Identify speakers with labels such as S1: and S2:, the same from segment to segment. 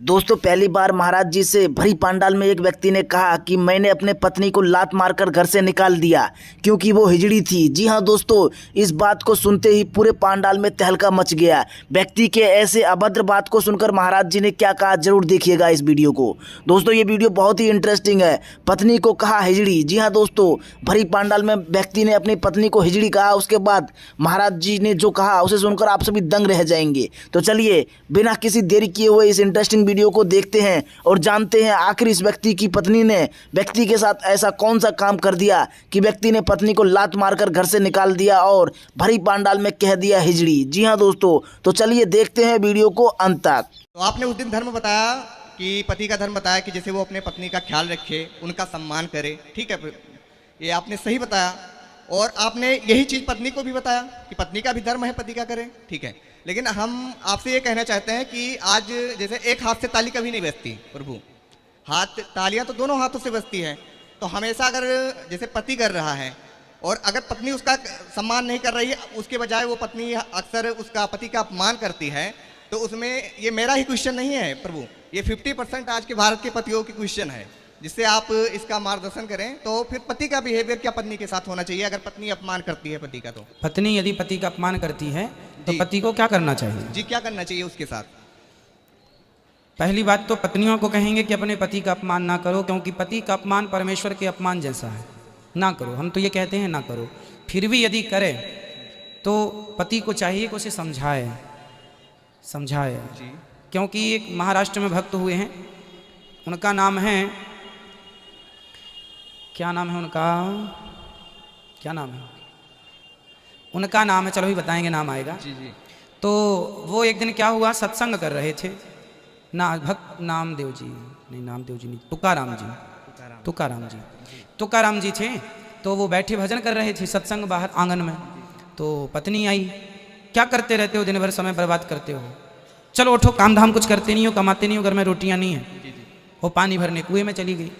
S1: दोस्तों पहली बार महाराज जी से भरी पंडाल में एक व्यक्ति ने कहा कि मैंने अपने पत्नी को लात मारकर घर से निकाल दिया क्योंकि वो हिजड़ी थी। जी हाँ दोस्तों, इस बात को सुनते ही पूरे पंडाल में तहलका मच गया। व्यक्ति के ऐसे अभद्र बात को सुनकर महाराज जी ने क्या कहा जरूर देखिएगा इस वीडियो को। दोस्तों ये वीडियो बहुत ही इंटरेस्टिंग है। पत्नी को कहा हिजड़ी। जी हाँ दोस्तों, भरी पंडाल में व्यक्ति ने अपनी पत्नी को हिजड़ी कहा। उसके बाद महाराज जी ने जो कहा उसे सुनकर आप सभी दंग रह जाएंगे। तो चलिए बिना किसी देरी किए हुए इस इंटरेस्टिंग वीडियो को देखते हैं और जानते हैं आखिर इस व्यक्ति की पत्नी ने व्यक्ति के साथ ऐसा कौन सा काम कर दिया कि व्यक्ति ने पत्नी को लात मारकर घर से निकाल दिया और भरी पंडाल में कह दिया हिजड़ी। जी हाँ दोस्तों, तो चलिए देखते हैं वीडियो को अंत तक।
S2: तो आपने उस दिन धर्म बताया कि पति का धर्म बताया कि जैसे वो अपने पत्नी का ख्याल रखे, उनका सम्मान करे। ठीक है, ये आपने सही बताया। और आपने यही चीज़ पत्नी को भी बताया कि पत्नी का भी धर्म है पति का करे। ठीक है, लेकिन हम आपसे ये कहना चाहते हैं कि आज जैसे एक हाथ से ताली कभी नहीं बजती प्रभु, हाथ तालियां तो दोनों हाथों से बजती हैं। तो हमेशा अगर जैसे पति कर रहा है और अगर पत्नी उसका सम्मान नहीं कर रही है, उसके बजाय वो पत्नी अक्सर उसका पति का अपमान करती है, तो उसमें ये मेरा ही क्वेश्चन नहीं है प्रभु, ये 50% आज के भारत के पतियों की क्वेश्चन है, जिससे आप इसका मार्गदर्शन करें। तो फिर पति का बिहेवियर क्या पत्नी के साथ होना चाहिए अगर पत्नी अपमान करती है पति का? तो
S3: पत्नी यदि पति का अपमान करती है तो पति को क्या करना चाहिए?
S2: जी, क्या करना चाहिए उसके साथ?
S3: पहली बात तो पत्नियों को कहेंगे कि अपने पति का अपमान ना करो, क्योंकि पति का अपमान परमेश्वर के अपमान जैसा है। ना करो, हम तो ये कहते हैं ना करो। फिर भी यदि करे तो पति को चाहिए कि उसे समझाए क्योंकि एक महाराष्ट्र में भक्त हुए हैं, उनका नाम है, क्या नाम है उनका, क्या नाम है उनका? नाम है, चलो भी बताएंगे, नाम आएगा।
S2: जी जी।
S3: तो वो एक दिन क्या हुआ, सत्संग कर रहे थे ना, भक्त नामदेव जी नहीं, नामदेव जी नहीं, तुकाराम जी थे। तो वो बैठे भजन कर रहे थे सत्संग बाहर आंगन में। तो पत्नी आई, क्या करते रहते हो, दिन भर समय बर्बाद करते हो, चलो उठो, काम धाम कुछ करते नहीं हो, कमाते नहीं हो, घर में रोटियां नहीं है। वो पानी भरने कुएं में चली गई।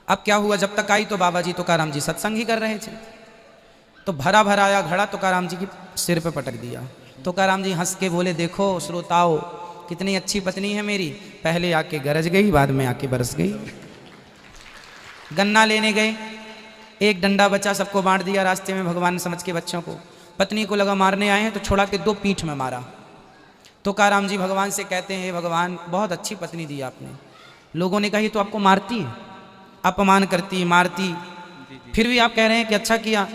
S3: अब क्या हुआ, जब तक आई तो बाबा जी तुकाराम जी सत्संग ही कर रहे थे। तो भरा भरा आया घड़ा तुकाराम जी की सिर पे पटक दिया। तुकाराम जी हंस के बोले, देखो श्रोताओ, कितनी अच्छी पत्नी है मेरी, पहले आके गरज गई, बाद में आके बरस गई। गन्ना लेने गए, एक डंडा बचा, सबको बांट दिया रास्ते में, भगवान समझ के बच्चों को। पत्नी को लगा मारने आए हैं तो छोड़ा के 2 पीठ में मारा। तुकाराम जी भगवान से कहते हैं, भगवान बहुत अच्छी पत्नी दी आपने। लोगों ने कहा ये तो आपको मारती है, अपमान करती, मारती, फिर भी आप कह रहे हैं कि अच्छा किया।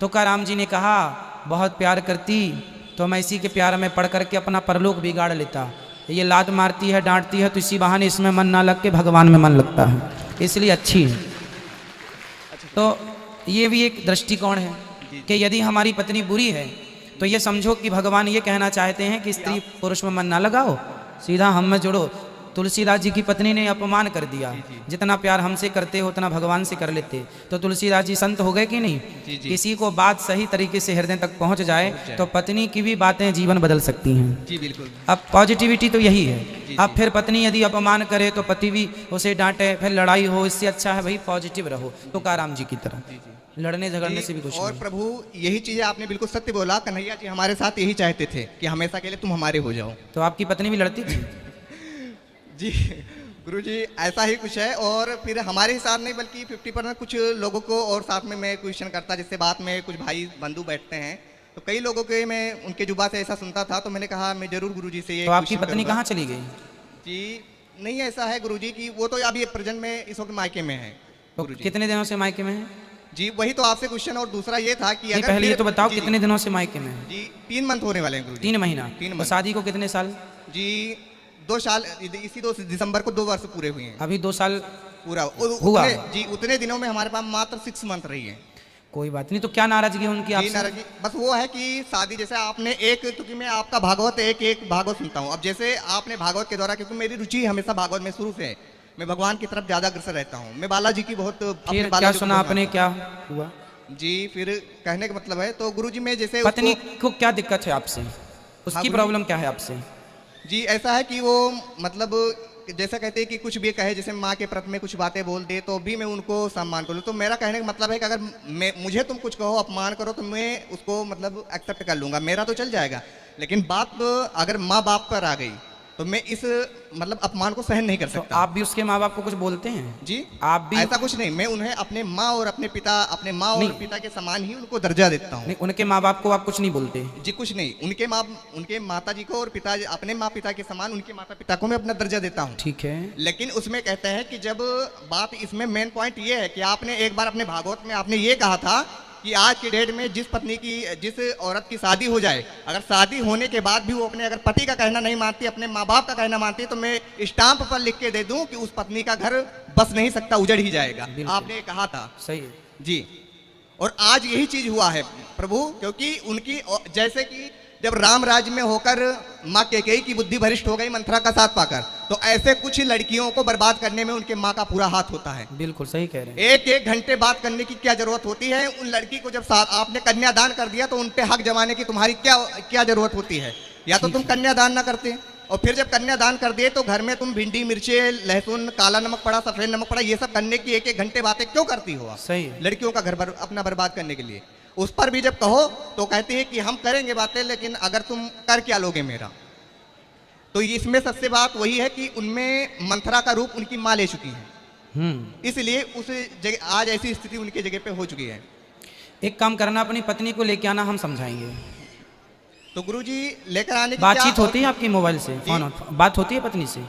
S3: तुकाराम जी ने कहा बहुत प्यार करती तो मैं इसी के प्यार में पढ़ करके अपना परलोक बिगाड़ लेता। ये लात मारती है, डांटती है, तो इसी बहाने इसमें मन ना लग के भगवान में मन लगता है, इसलिए अच्छी है। तो ये भी एक दृष्टिकोण है कि यदि हमारी पत्नी बुरी है तो ये समझो कि भगवान ये कहना चाहते हैं कि स्त्री पुरुष में मन ना लगाओ, सीधा हम में जुड़ो। तुलसीदास जी की पत्नी ने अपमान कर दिया, जितना प्यार हमसे करते हो उतना भगवान से कर लेते, तो तुलसीदास जी संत हो गए कि नहीं? किसी को बात सही तरीके से हृदय तक पहुंच जाए तो पत्नी की भी बातें जीवन बदल सकती हैं।
S2: जी बिल्कुल।
S3: अब पॉजिटिविटी तो यही है। अब फिर पत्नी यदि अपमान करे तो पति भी उसे डांटे, फिर लड़ाई हो, इससे अच्छा है भाई पॉजिटिव रहो, तुकाराम जी की तरह। लड़ने झगड़ने से भी कुछ
S2: और
S3: नहीं।
S2: प्रभु यही चीजें आपने बिल्कुल सत्य बोला, कन्हैया जी हमारे साथ यही चाहते थे कि हमेशा के लिए तुम हमारे हो जाओ।
S3: तो आपकी पत्नी भी लड़ती थी?
S2: जी गुरुजी, ऐसा ही कुछ है। और फिर हमारे ही साथ नहीं बल्कि 50% कुछ लोगों को और साथ में मैं क्वेश्चन करता, जिससे बात में कुछ भाई बंधु बैठते हैं, तो कई लोगों के मैं उनके जुबा से ऐसा सुनता था, तो मैंने कहा मैं जरूर गुरुजी से ये।
S3: तो आपकी पत्नी कहाँ चली गई?
S2: जी नहीं, ऐसा है गुरुजी कि वो तो अभी प्रेजेंट में इस वक्त मायके में है।
S3: तो कितने दिनों से मायके में है?
S2: जी वही तो आपसे क्वेश्चन। और दूसरा ये था कि अगर
S3: पहले ये तो बताओ कितने दिनों से मायके में है?
S2: जी 3 मंथ होने वाले हैं गुरुजी।
S3: 3 महीना।
S2: 3
S3: तो
S2: मंथ।
S3: शादी को कितने साल?
S2: जी 2 साल, इसी 2 दिसंबर को 2 वर्ष पूरे हुए हैं।
S3: अभी 2 साल
S2: पूरा
S3: हुआ।
S2: जी उतने दिनों में हमारे पास मात्र 6 मंथ रही है।
S3: कोई बात नहीं, तो क्या नाराजगी उनकी आपसे?
S2: नाराजगी बस वो है कि शादी, जैसे आपने एक, क्योंकि मैं आपका भागवत एक भागवत सुनता हूँ। अब जैसे आपने भागवत के द्वारा, क्योंकि मेरी रुचि हमेशा भागवत में शुरू से है, मैं भगवान की तरफ ज्यादा अग्रसर रहता हूँ। मैं बालाजी की बहुत
S3: फिर क्या सुना आपने, क्या हुआ?
S2: जी फिर कहने का मतलब है, तो गुरुजी में जैसे
S3: पत्नी को क्या दिक्कत है आपसे, उसकी प्रॉब्लम क्या है आपसे?
S2: जी ऐसा है कि वो मतलब जैसा कहते हैं कि कुछ भी कहे, जैसे माँ के प्रति में कुछ बातें बोल दे तो भी मैं उनको सम्मान करूँ। तो मेरा कहने का मतलब है कि अगर मुझे तुम कुछ कहो, अपमान करो, तो मैं उसको मतलब एक्सेप्ट कर लूँगा, मेरा तो चल जाएगा। लेकिन बात अगर माँ बाप पर आ गई तो मैं इस मतलब अपमान को सहन नहीं कर
S3: तो
S2: सकता।
S3: आप भी उसके माँ बाप को कुछ बोलते हैं?
S2: जी,
S3: आप भी?
S2: ऐसा कुछ नहीं, मैं उन्हें अपने माँ और अपने पिता, अपने माँ और
S3: नहीं।
S2: पिता के समान ही उनको दर्जा देता हूँ।
S3: नहीं, उनके माँ बाप को आप कुछ नहीं बोलते?
S2: जी कुछ नहीं, उनके माता जी को और पिता, अपने माँ पिता के समान उनके माता पिता को मैं अपना दर्जा देता हूँ।
S3: ठीक है।
S2: लेकिन उसमें कहते हैं कि जब बात इसमें मेन पॉइंट ये है कि आपने एक बार अपने भागवत में आपने ये कहा था कि आज की डेट में जिस औरत की शादी हो जाए, अगर शादी होने के बाद भी वो अपने अगर पति का कहना नहीं मानती, अपने माँ बाप का कहना मानती, तो मैं स्टाम्प पर लिख के दे दूं कि उस पत्नी का घर बस नहीं सकता, उजड़ ही जाएगा। आपने ये कहा था।
S3: सही है
S2: जी, और आज यही चीज हुआ है प्रभु, क्योंकि उनकी जैसे कि जब राम राज्य में होकर माँ कैकेयी की बुद्धि भ्रष्ट हो गई मंथरा का साथ पाकर, तो ऐसे कुछ लड़कियों को बर्बाद करने में उनके माँ का पूरा हाथ होता है।
S3: बिल्कुल सही कह रहे हैं।
S2: एक एक घंटे बात करने की क्या जरूरत होती है? उन लड़की को जब आपने कन्यादान कर दिया तो उन पे हक जमाने की तुम्हारी क्या जरूरत होती है? या तो तुम कन्यादान ना करते, और फिर जब कन्यादान कर दिए तो घर में तुम भिंडी, मिर्चे, लहसुन, काला नमक पड़ा, सफेद नमक पड़ा, ये सब करने की एक एक घंटे बातें क्यों करती हो आप?
S3: सही है।
S2: लड़कियों का घर अपना बर्बाद करने के लिए। उस पर भी जब कहो तो कहती है कि हम करेंगे बातें, लेकिन अगर तुम कर क्या लोगे मेरा? तो इसमें सबसे बात वही है कि उनमें मंथरा का रूप उनकी माँ ले चुकी है, इसलिए उस जगह आज ऐसी स्थिति उनकी जगह पे हो चुकी है।
S3: एक काम करना, अपनी पत्नी को लेके आना, हम समझाएंगे।
S2: तो गुरुजी लेकर आने की
S3: बातचीत होती है आपकी मोबाइल से? फोन बात होती है पत्नी से?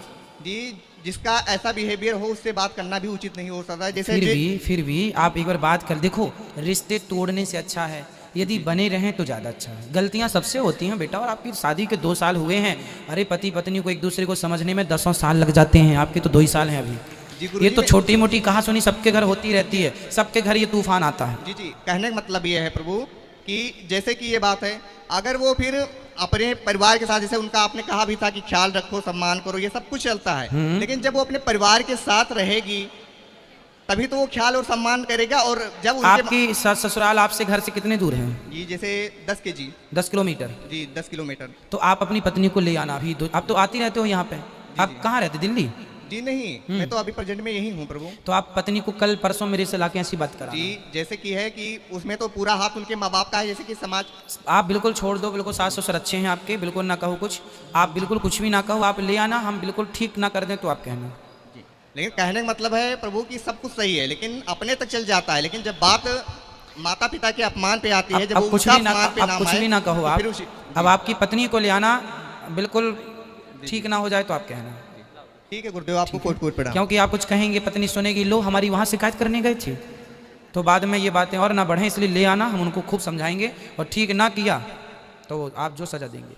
S2: जी, जिसका ऐसा बिहेवियर हो उससे बात करना भी उचित नहीं हो सकता। जैसे
S3: फिर भी आप एक बार बात कर देखो। रिश्ते तोड़ने से अच्छा है यदि बने रहें तो ज़्यादा अच्छा है। गलतियां सबसे होती हैं बेटा, और आपकी शादी के 2 साल हुए हैं। अरे पति पत्नी को एक दूसरे को समझने में 10 साल लग जाते हैं, आपके तो 2 ही साल हैं अभी। ये तो छोटी मोटी कहा सुनी सबके घर होती रहती है, सबके घर ये तूफान आता है।
S2: जी जी, कहने का मतलब ये है प्रभु कि जैसे कि ये बात है, अगर वो फिर अपने परिवार के साथ, जैसे उनका आपने कहा भी था कि ख्याल रखो, सम्मान करो, ये सब कुछ चलता है, लेकिन जब वो अपने परिवार के साथ रहेगी तभी तो वो ख्याल और सम्मान करेगा। और जब
S3: आपकी ससुराल आपसे घर से कितने दूर हैं?
S2: जी जैसे 10 kg
S3: 10 किलोमीटर।
S2: जी 10 किलोमीटर।
S3: तो आप अपनी पत्नी को ले आना अभी। आप तो आती रहते हो यहाँ पे। आप कहाँ रहते? दिल्ली?
S2: जी नहीं, मैं तो अभी प्रेजेंट में यही हूँ प्रभु।
S3: तो आप पत्नी को कल परसों मेरे से लाके ऐसी बात करा।
S2: जी, जैसे कि है कि उसमें तो पूरा हाथ उनके माँ बाप का है, जैसे कि समाज।
S3: आप बिल्कुल छोड़ दो, बिल्कुल सास ससुर अच्छे हैं आपके, बिल्कुल ना कहो कुछ, आप बिल्कुल कुछ भी ना कहो, आप ले आना। हम बिल्कुल ठीक ना कर दें तो आप कहना।
S2: जी, लेकिन कहने का मतलब है प्रभु कि सब कुछ सही है, लेकिन अपने तक चल जाता है, लेकिन जब बात माता पिता के अपमान पे आती है, जब
S3: अब कुछ भी ना कहो आप। अब आपकी पत्नी को ले आना, बिल्कुल ठीक ना हो जाए तो आप कहना।
S2: ठीक है गुरुदेव, आपको कोट कोट पड़ा।
S3: क्योंकि आप कुछ कहेंगे, पत्नी सुनेगी, लो हमारी वहाँ शिकायत करने गए थे, तो बाद में ये बातें और ना बढ़ें, इसलिए ले आना, हम उनको खूब समझाएंगे, और ठीक ना किया तो आप जो सजा देंगे।